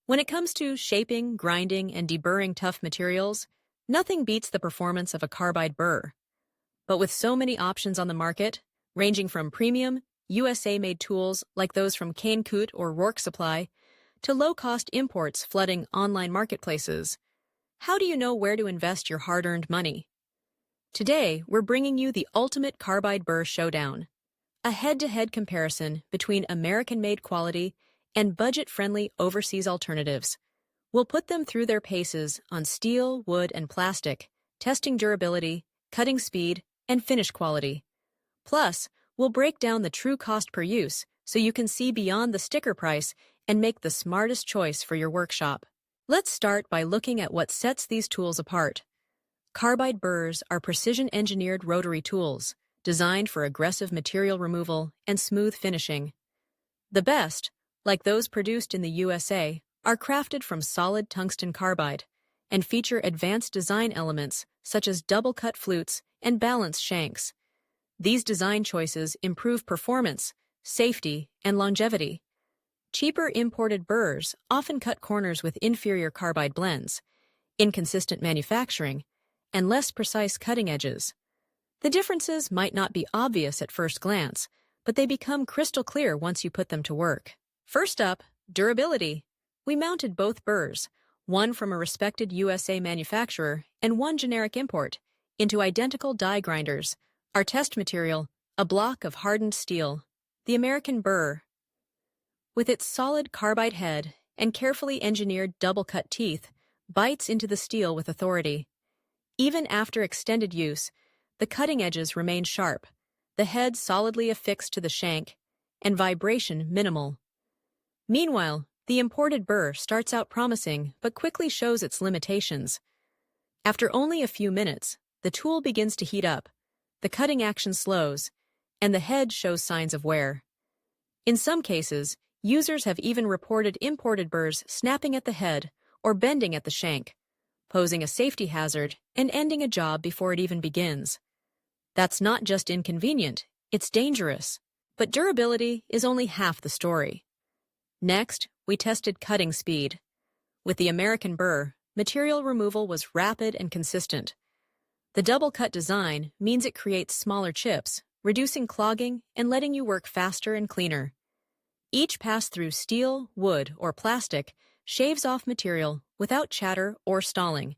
When it comes to shaping, grinding, and deburring tough materials, nothing beats the performance of a carbide burr. But with so many options on the market, ranging from premium, USA-made tools like those from Kane-Coot or Rourke Supply, to low-cost imports flooding online marketplaces, how do you know where to invest your hard-earned money? Today, we're bringing you the ultimate carbide burr showdown, a head-to-head comparison between American-made quality and budget-friendly overseas alternatives. We'll put them through their paces on steel, wood, and plastic, testing durability, cutting speed, and finish quality. Plus, we'll break down the true cost per use so you can see beyond the sticker price and make the smartest choice for your workshop. Let's start by looking at what sets these tools apart. Carbide burrs are precision-engineered rotary tools designed for aggressive material removal and smooth finishing. The best, like those produced in the USA, are crafted from solid tungsten carbide and feature advanced design elements such as double-cut flutes and balanced shanks. These design choices improve performance, safety, and longevity. Cheaper imported burrs often cut corners with inferior carbide blends, inconsistent manufacturing, and less precise cutting edges. The differences might not be obvious at first glance, but they become crystal clear once you put them to work. First up, durability. We mounted both burrs, one from a respected USA manufacturer and one generic import, into identical die grinders. Our test material, a block of hardened steel, the American burr. With its solid carbide head and carefully engineered double-cut teeth, bites into the steel with authority. Even after extended use, the cutting edges remain sharp, the head solidly affixed to the shank, and vibration minimal. Meanwhile, the imported burr starts out promising but quickly shows its limitations. After only a few minutes, the tool begins to heat up, the cutting action slows, and the head shows signs of wear. In some cases, users have even reported imported burrs snapping at the head or bending at the shank, posing a safety hazard and ending a job before it even begins. That's not just inconvenient, it's dangerous. But durability is only half the story. Next, we tested cutting speed. With the American burr, material removal was rapid and consistent. The double-cut design means it creates smaller chips, reducing clogging and letting you work faster and cleaner. Each pass through steel, wood, or plastic shaves off material without chatter or stalling,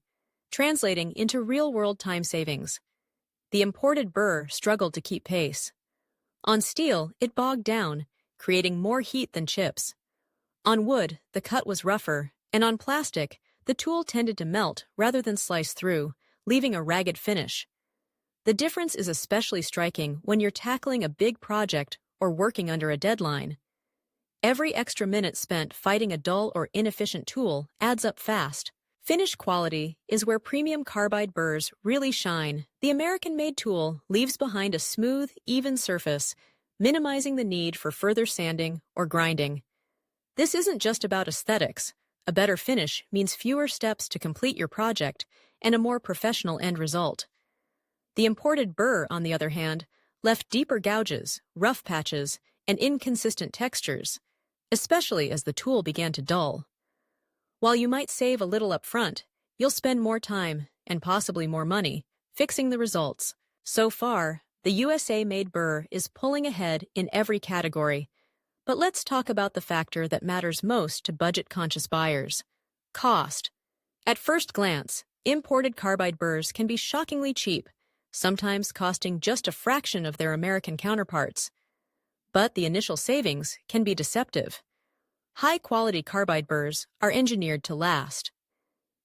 translating into real-world time savings. The imported burr struggled to keep pace. On steel, it bogged down, creating more heat than chips. On wood, the cut was rougher, and on plastic, the tool tended to melt rather than slice through, leaving a ragged finish. The difference is especially striking when you're tackling a big project or working under a deadline. Every extra minute spent fighting a dull or inefficient tool adds up fast. Finish quality is where premium carbide burrs really shine. The American-made tool leaves behind a smooth, even surface, minimizing the need for further sanding or grinding. This isn't just about aesthetics. A better finish means fewer steps to complete your project and a more professional end result. The imported burr, on the other hand, left deeper gouges, rough patches, and inconsistent textures, especially as the tool began to dull. While you might save a little up front, you'll spend more time, and possibly more money, fixing the results. So far, the USA-made burr is pulling ahead in every category. But let's talk about the factor that matters most to budget-conscious buyers: cost. At first glance, imported carbide burrs can be shockingly cheap, sometimes costing just a fraction of their American counterparts. But the initial savings can be deceptive. High-quality carbide burrs are engineered to last.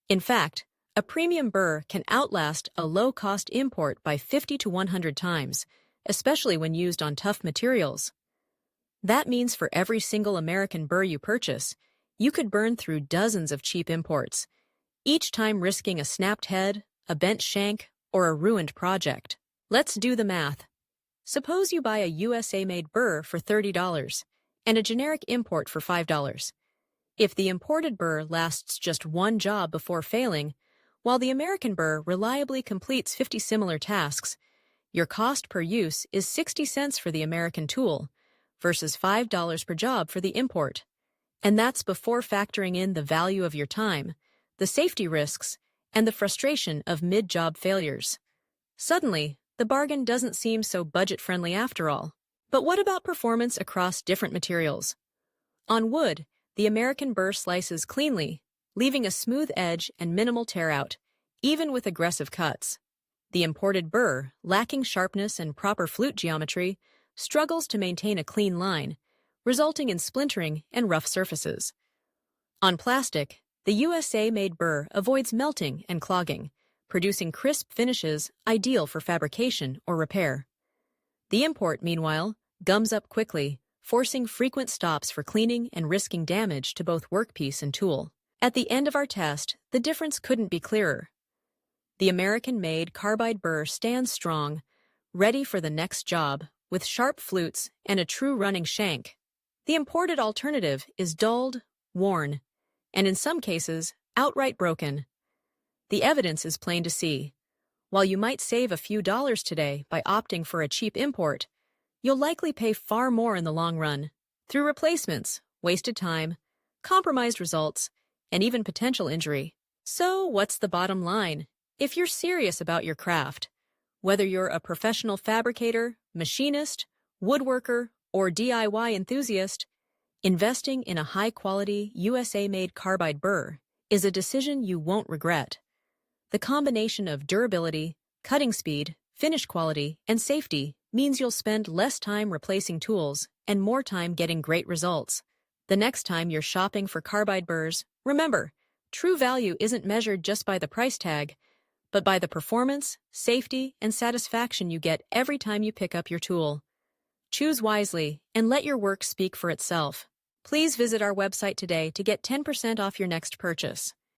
In fact, a premium burr can outlast a low-cost import by 50 to 100 times, especially when used on tough materials. That means for every single American burr you purchase, you could burn through dozens of cheap imports, each time risking a snapped head, a bent shank, or a ruined project. Let's do the math. Suppose you buy a USA-made burr for $30 and a generic import for $5. If the imported burr lasts just one job before failing, while the American burr reliably completes 50 similar tasks, your cost per use is 60 cents for the American tool versus $5 per job for the import. And that's before factoring in the value of your time, the safety risks, and the frustration of mid-job failures. Suddenly, the bargain doesn't seem so budget-friendly after all. But what about performance across different materials? On wood, the American burr slices cleanly, leaving a smooth edge and minimal tear-out, even with aggressive cuts. The imported burr, lacking sharpness and proper flute geometry, struggles to maintain a clean line, resulting in splintering and rough surfaces. On plastic, the USA-made burr avoids melting and clogging, producing crisp finishes ideal for fabrication or repair. The import, meanwhile, gums up quickly, forcing frequent stops for cleaning and risking damage to both workpiece and tool. At the end of our test, the difference couldn't be clearer. The American-made Carbide burr stands strong, ready for the next job, with sharp flutes and a true running shank. The imported alternative is dulled, worn, and in some cases, outright broken. The evidence is plain to see. While you might save a few dollars today by opting for a cheap import, you'll likely pay far more in the long run, through replacements, wasted time, compromised results, and even potential injury. So what's the bottom line? If you're serious about your craft, whether you're a professional fabricator, machinist, woodworker, or DIY enthusiast, investing in a high-quality USA-made Carbide burr is a decision you won't regret. The combination of durability, cutting speed, finish quality, and safety means you'll spend less time replacing tools and more time getting great results. The next time you're shopping for Carbide burrs, remember, true value isn't measured just by the price tag, but by the performance, safety, and satisfaction you get every time you pick up your tool. Choose wisely and let your work speak for itself. Please visit our website today to get 10% off your next purchase.